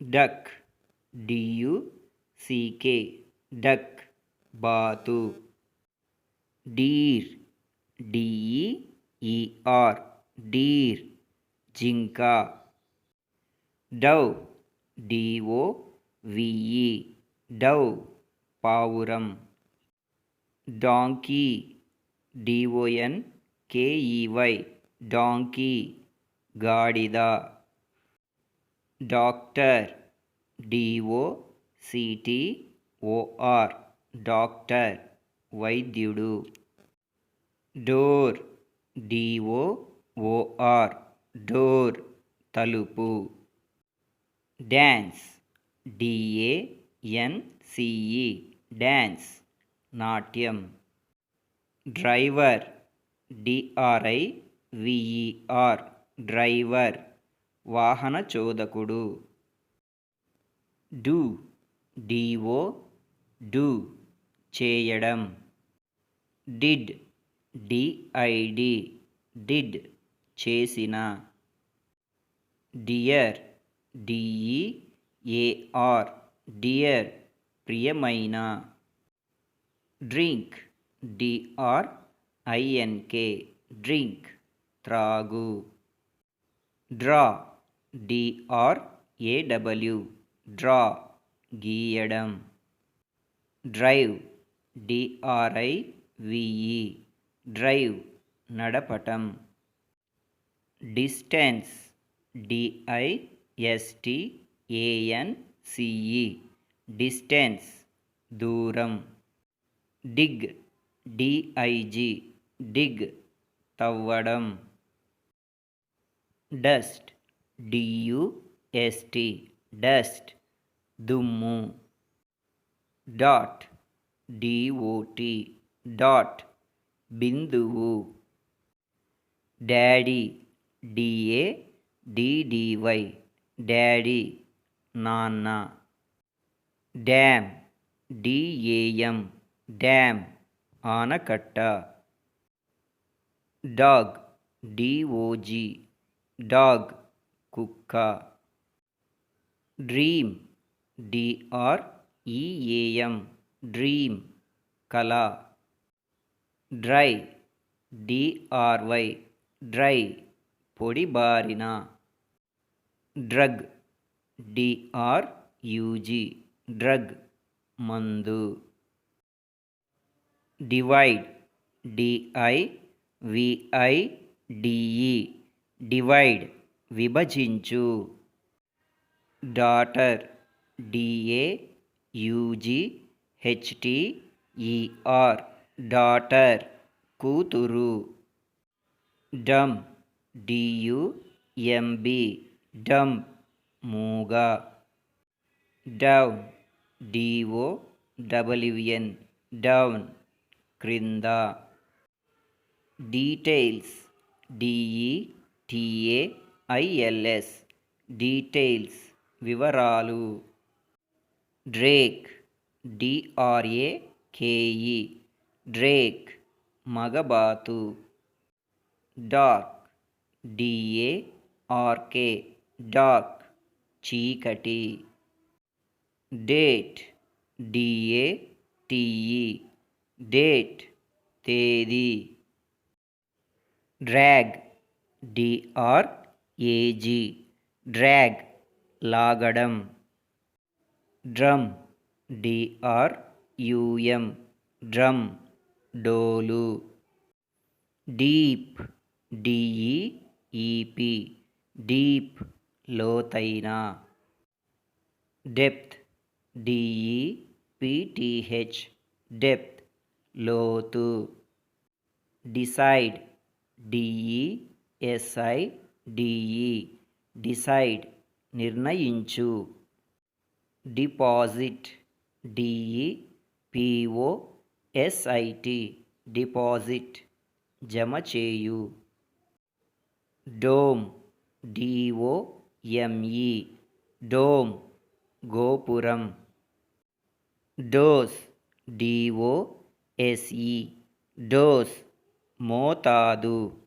Duck DUCK duck బాతు. Deer DEER deer జింక. Dove DOVE dove పావురం. డాంకీ DONKEY డాంకీ గాడిద. డాక్టర్ DOCTOR డాక్టర్ వైద్యుడు. డోర్ DOOR డోర్ తలుపు. డ్యాన్స్ DANCE డ్యాన్స్ నాట్యం. డ్రైవర్ DRIVER డ్రైవర్ వాహన చోదకుడు. డూ DO చేయడం. డిడ్ DID చేసిన. డియర్ DEAR డియర్ ప్రియమైన. డ్రింక్ DRINK డ్రింక్ త్రాగు. డ్రా DRAW డ్రా గీయడం. డ్రైవ్ DRIVE డ్రైవ్ నడపటం. డిస్టెన్స్ DISTANCE డిస్టెన్స్ దూరం. డిగ్ DIG డిగ్ తవ్వడం. డస్ట్ DUST డస్ట్ దుమ్ము. డాట్ DOT డాట్ బిందువు. డాడీ DADDY డాడీ నాన్న. డ్యామ్ DAM డ్యామ్ ఆనకట్ట. డాగ్ DOG డాగ్ కుక్క. డ్రీమ్ DREAM డ్రీమ్ కల. Dry DRY dry పొడిబారిన. Drug DRUG drug మందు. Divide DIVIDE divide విభజించు. Daughter DAUGHTER daughter కూతురు. డమ్ DUMB డమ్ మూగ. Down DOWN down క్రింద. Details DETAILS details వివరాలు. Drake DRAKE Drake మగబాతు. Dark DARK dark చీకటి. Date DATE date తేదీ. Drag DRAG drag లాగడం. Drum DRUM drum డోలు. Deep DEEP deep లోతైన. Depth DEPTH depth లోతు. డిసైడ్ DESIDE డిసైడ్ నిర్ణయించు. డిపాజిట్ DEPOSIT డిపాజిట్ జమ చేయు. డోమ్ DOME డోమ్ గోపురం. డోస్ DOSE డోస్ మోతాదు.